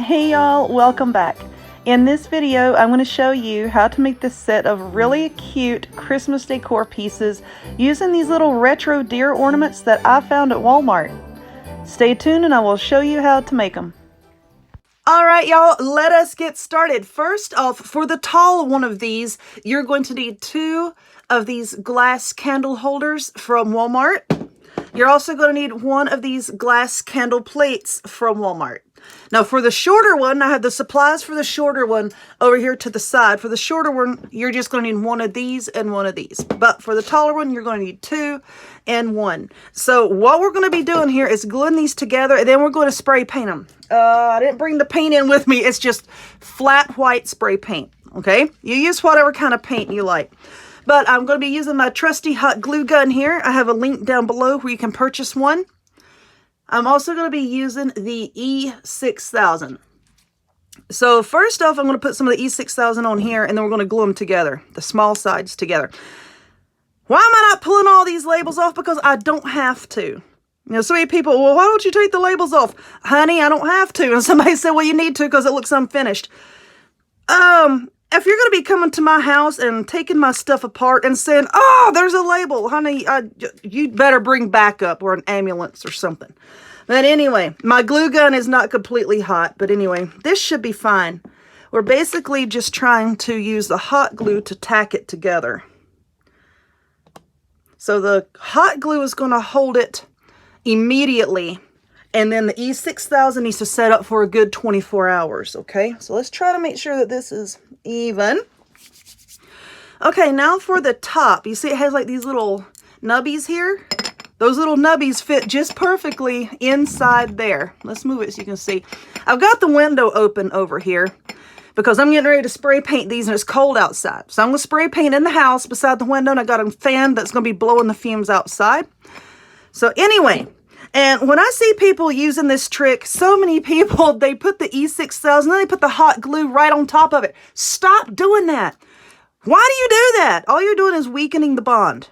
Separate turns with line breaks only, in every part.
Hey y'all, welcome back. In this video, I'm going to show you how to make this set of really cute Christmas decor pieces using these little retro deer ornaments that I found at Walmart. Stay tuned and I will show you how to make them. Alright y'all, let us get started. First off, for the tall one of these, you're going to need 2 of these glass candle holders from Walmart. You're also going to need 1 of these glass candle plates from Walmart. Now for the shorter one, I have the supplies for the shorter one over here to the side. For the shorter one, you're just going to need 1 of these and 1 of these. But for the taller one, you're going to need 2 and 1. So what we're going to be doing here is gluing these together, and then we're going to spray paint them. I didn't bring the paint in with me. It's just flat white spray paint, okay? You use whatever kind of paint you like. But I'm going to be using my trusty hot glue gun here. I have a link down below where you can purchase one. I'm also going to be using the E6000. So first off, I'm going to put some of the E6000 on here, and then we're going to glue them together, the small sides together. Why am I not pulling all these labels off? Because I don't have to. You know, so many people, well, why don't you take the labels off? Honey, I don't have to. And somebody said, well, you need to because it looks unfinished. If you're going to be coming to my house and taking my stuff apart and saying, oh, there's a label, honey, you'd better bring backup or an ambulance or something. But anyway, my glue gun is not completely hot. But anyway, this should be fine. We're basically just trying to use the hot glue to tack it together. So the hot glue is going to hold it immediately. And then the E6000 needs to set up for a good 24 hours, okay? So let's try to make sure that this is even. Okay, now for the top. You see it has like these little nubbies here? Those little nubbies fit just perfectly inside there. Let's move it so you can see. I've got the window open over here because I'm getting ready to spray paint these and it's cold outside. So I'm going to spray paint in the house beside the window, and I got a fan that's going to be blowing the fumes outside. So anyway, and when I see people using this trick, so many people, they put the E6000, then they put the hot glue right on top of it. Stop doing that. Why do you do that? All you're doing is weakening the bond.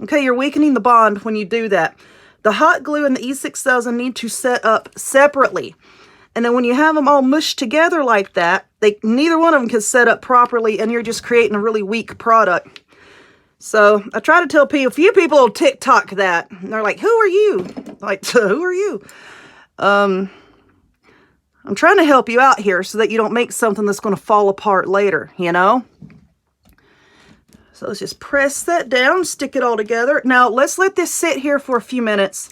Okay, you're weakening the bond when you do that. The hot glue and the E6000 need to set up separately. And then when you have them all mushed together like that, neither one of them can set up properly, and you're just creating a really weak product. So I try to tell people, a few people will TikTok that, and they're like, who are you? Like, who are you? I'm trying to help you out here so that you don't make something that's going to fall apart later, you know? So let's just press that down, stick it all together. Now let's let this sit here for a few minutes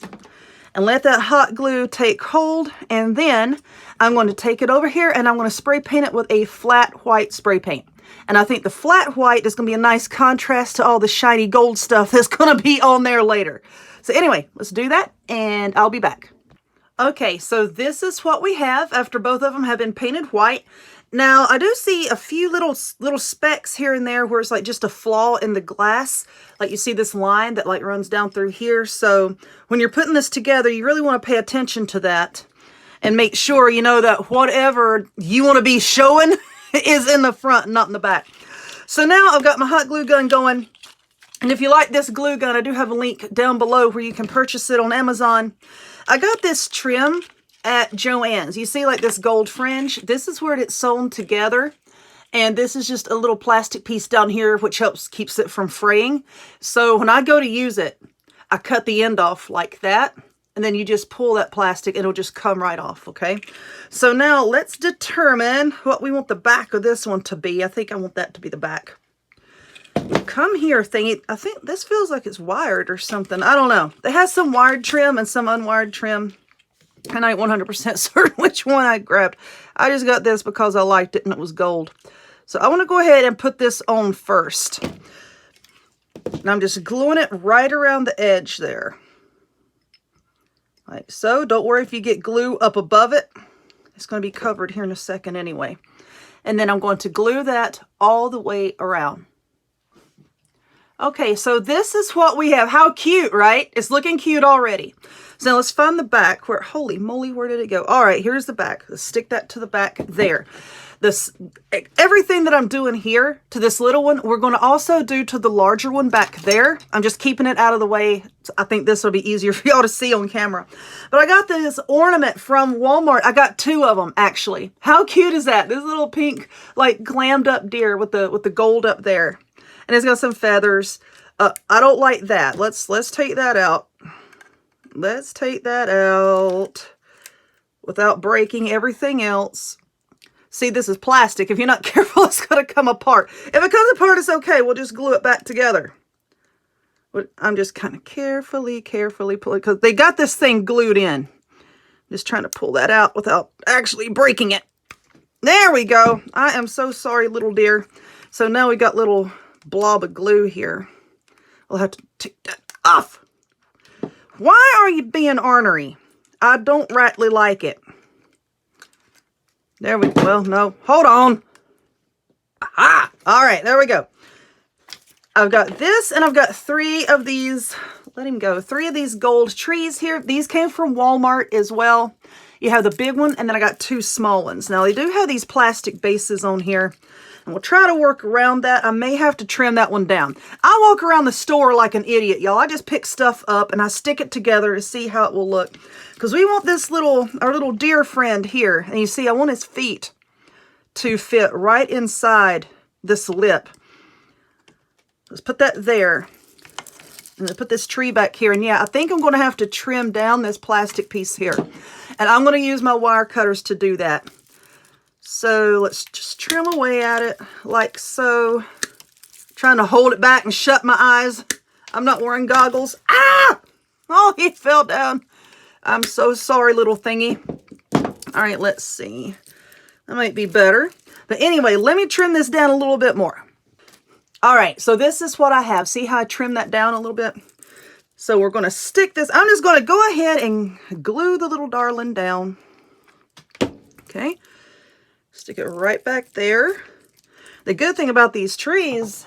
and let that hot glue take hold. And then I'm going to take it over here and I'm going to spray paint it with a flat white spray paint. And I think the flat white is going to be a nice contrast to all the shiny gold stuff that's going to be on there later. So anyway, let's do that and I'll be back. Okay, so this is what we have after both of them have been painted white. Now, I do see a few little specks here and there where it's like just a flaw in the glass. Like you see this line that like runs down through here. So when you're putting this together, you really want to pay attention to that and make sure, you know, that whatever you want to be showing is in the front, not in the back. So now I've got my hot glue gun going. And if you like this glue gun, I do have a link down below where you can purchase it on Amazon. I got this trim at Joann's. You see like this gold fringe? This is where it's sewn together. And this is just a little plastic piece down here which keeps it from fraying. So when I go to use it, I cut the end off like that. And then you just pull that plastic and it'll just come right off, okay? So now let's determine what we want the back of this one to be. I think I want that to be the back. Come here thingy. I think this feels like it's wired or something. I don't know. It has some wired trim and some unwired trim. And I ain't 100% certain which one I grabbed. I just got this because I liked it and it was gold. So I want to go ahead and put this on first. And I'm just gluing it right around the edge there. Like so. Don't worry if you get glue up above it. It's going to be covered here in a second anyway. And then I'm going to glue that all the way around. Okay, so this is what we have. How cute, right? It's looking cute already. So now let's find the back. Holy moly, where did it go? All right, here's the back. Let's stick that to the back there. This, everything that I'm doing here to this little one, we're going to also do to the larger one back there. I'm just keeping it out of the way. I think this will be easier for y'all to see on camera. But I got this ornament from Walmart. I got 2 of them, actually. How cute is that? This little pink, like, glammed up deer with the gold up there. And it's got some feathers. I don't like that. Let's take that out. Let's take that out without breaking everything else. See, this is plastic. If you're not careful, it's going to come apart. If it comes apart, it's okay. We'll just glue it back together. But I'm just kind of carefully pulling, because they got this thing glued in. Just trying to pull that out without actually breaking it. There we go. I am so sorry, little dear. So now we got little blob of glue here. We'll have to take that off. Why are you being ornery? I don't rightly like it. There we go. Well, no. Hold on. Aha! All right, there we go. I've got this, and I've got 3 of these. Let him go. 3 of these gold trees here. These came from Walmart as well. You have the big one, and then I got 2 small ones. Now, they do have these plastic bases on here, and we'll try to work around that. I may have to trim that one down. I walk around the store like an idiot, y'all. I just pick stuff up, and I stick it together to see how it will look. Because we want this our little deer friend here. And you see, I want his feet to fit right inside this lip. Let's put that there. And then put this tree back here. And yeah, I think I'm going to have to trim down this plastic piece here. And I'm going to use my wire cutters to do that. So let's just trim away at it like so. Trying to hold it back and shut my eyes. I'm not wearing goggles. Ah! Oh, he fell down. I'm so sorry, little thingy. All right, let's see. That might be better. But anyway, let me trim this down a little bit more. All right, so this is what I have. See how I trimmed that down a little bit? So we're going to stick this. I'm just going to go ahead and glue the little darling down. Okay. Stick it right back there. The good thing about these trees,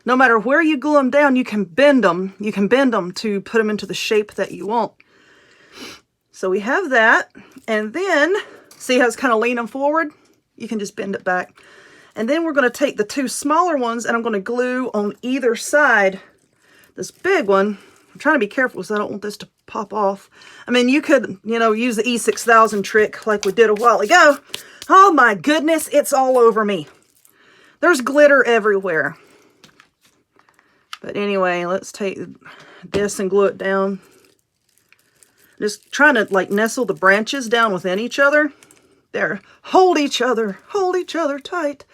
no matter where you glue them down, you can bend them. You can bend them to put them into the shape that you want. So we have that, and then, see how it's kind of leaning forward? You can just bend it back. And then we're going to take the 2 smaller ones, and I'm going to glue on either side this big one. I'm trying to be careful because I don't want this to pop off. I mean, you could, you know, use the E6000 trick like we did a while ago. Oh my goodness, it's all over me. There's glitter everywhere. But anyway, let's take this and glue it down. Just trying to like nestle the branches down within each other. There. Hold each other tight.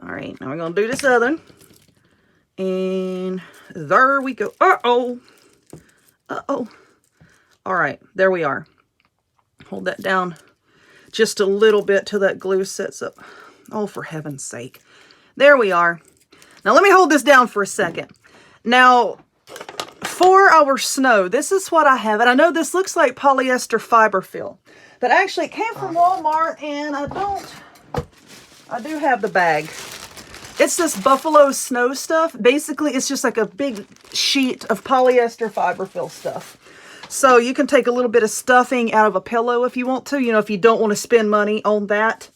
All right, now we're going to do this other. And there we go. Uh-oh. Uh-oh. All right, there we are. Hold that down just a little bit till that glue sets up. Oh, for heaven's sake. There we are. Now let me hold this down for a second. Now, for our snow, this is what I have. And I know this looks like polyester fiber fill. But actually it came from Walmart, and I do have the bag. It's this buffalo snow stuff. Basically, it's just like a big sheet of polyester fiber fill stuff. So you can take a little bit of stuffing out of a pillow if you want to. You know, if you don't want to spend money on that.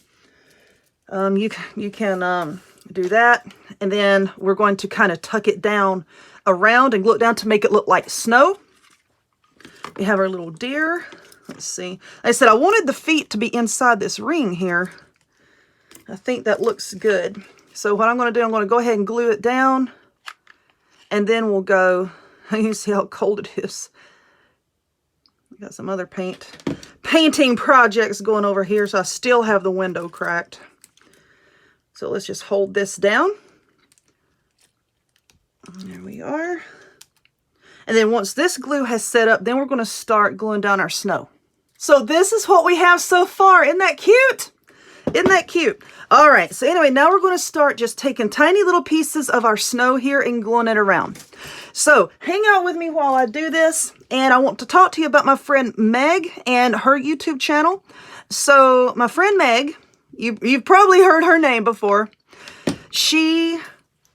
You can do that. And then we're going to kind of tuck it down around and glue it down to make it look like snow. We have our little deer. Let's see. Like I said, I wanted the feet to be inside this ring here. I think that looks good. So what I'm going to do, I'm going to go ahead and glue it down. And then we'll go, you see how cold it is. Got some other painting projects going over here. So I still have the window cracked. So let's just hold this down. There we are. And then once this glue has set up, then we're going to start gluing down our snow. So this is what we have so far. Isn't that cute? Isn't that cute? All right. So anyway, now we're going to start just taking tiny little pieces of our snow here and gluing it around. So hang out with me while I do this. And I want to talk to you about my friend Meg and her YouTube channel. So my friend Meg, you've probably heard her name before. She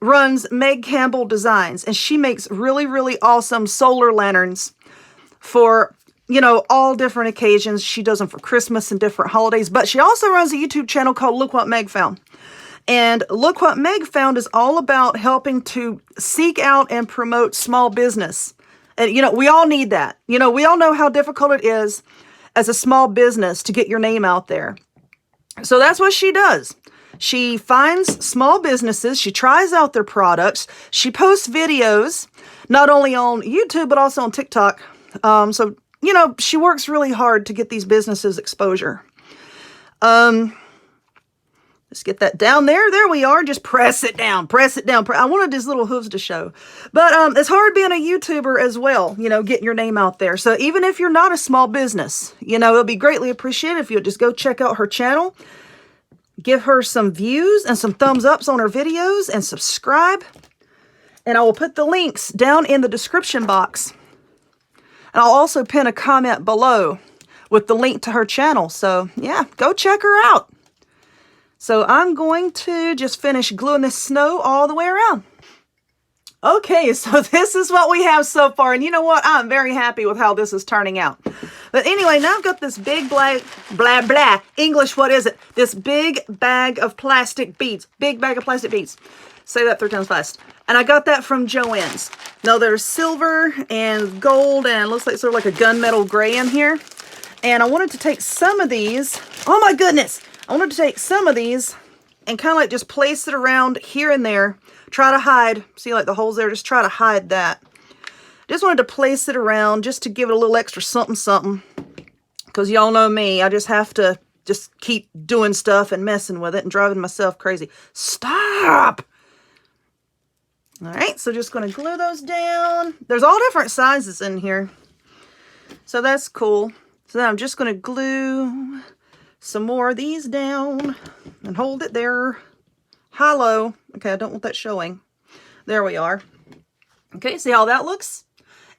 runs Meg Campbell Designs, and she makes really, really awesome solar lanterns for you know, all different occasions. She does them for Christmas and different holidays, but she also runs a YouTube channel called Look What Meg Found. And Look What Meg Found is all about helping to seek out and promote small business. And, you know, we all need that. You know, we all know how difficult it is as a small business to get your name out there. So that's what she does. She finds small businesses. She tries out their products. She posts videos, not only on YouTube, but also on TikTok. So, you know, she works really hard to get these businesses exposure. Let's get that down there. There we are. Just press it down. Press it down. I wanted his little hooves to show. But it's hard being a YouTuber as well, you know, getting your name out there. So even if you're not a small business, you know, it'll be greatly appreciated if you'll just go check out her channel. Give her some views and some thumbs ups on her videos and subscribe. And I will put the links down in the description box. And I'll also pin a comment below with the link to her channel. So yeah, go check her out. So I'm going to just finish gluing this snow all the way around. Okay, so this is what we have so far. And you know what? I'm very happy with how this is turning out. But anyway, now I've got this big English, what is it? This big bag of plastic beads. Big bag of plastic beads. Say that 3 times fast. And I got that from Joann's. Now there's silver and gold and looks like sort of like a gunmetal gray in here. And I wanted to take some of these. Oh my goodness! I wanted to take some of these and kind of like just place it around here and there. Try to hide. See like the holes there? Just try to hide that. Just wanted to place it around just to give it a little extra something something. Because y'all know me. I just have to just keep doing stuff and messing with it and driving myself crazy. Stop! Alright, so just going to glue those down. There's all different sizes in here. So that's cool. So then I'm just going to glue some more of these down and hold it there. Hollow. Okay, I don't want that showing. There we are. Okay, see how that looks?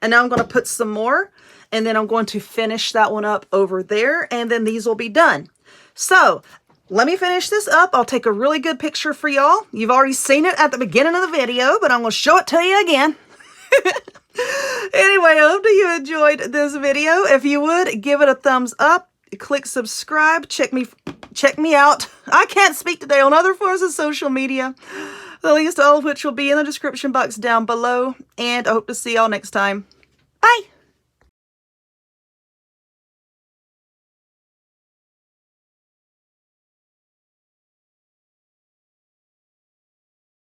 And now I'm going to put some more, and then I'm going to finish that one up over there, and then these will be done. So, let me finish this up. I'll take a really good picture for y'all. You've already seen it at the beginning of the video, but I'm going to show it to you again. Anyway, I hope that you enjoyed this video. If you would, give it a thumbs up. Click subscribe. Check me out. I can't speak today on other forms of social media. The links to all of which will be in the description box down below. And I hope to see y'all next time. Bye!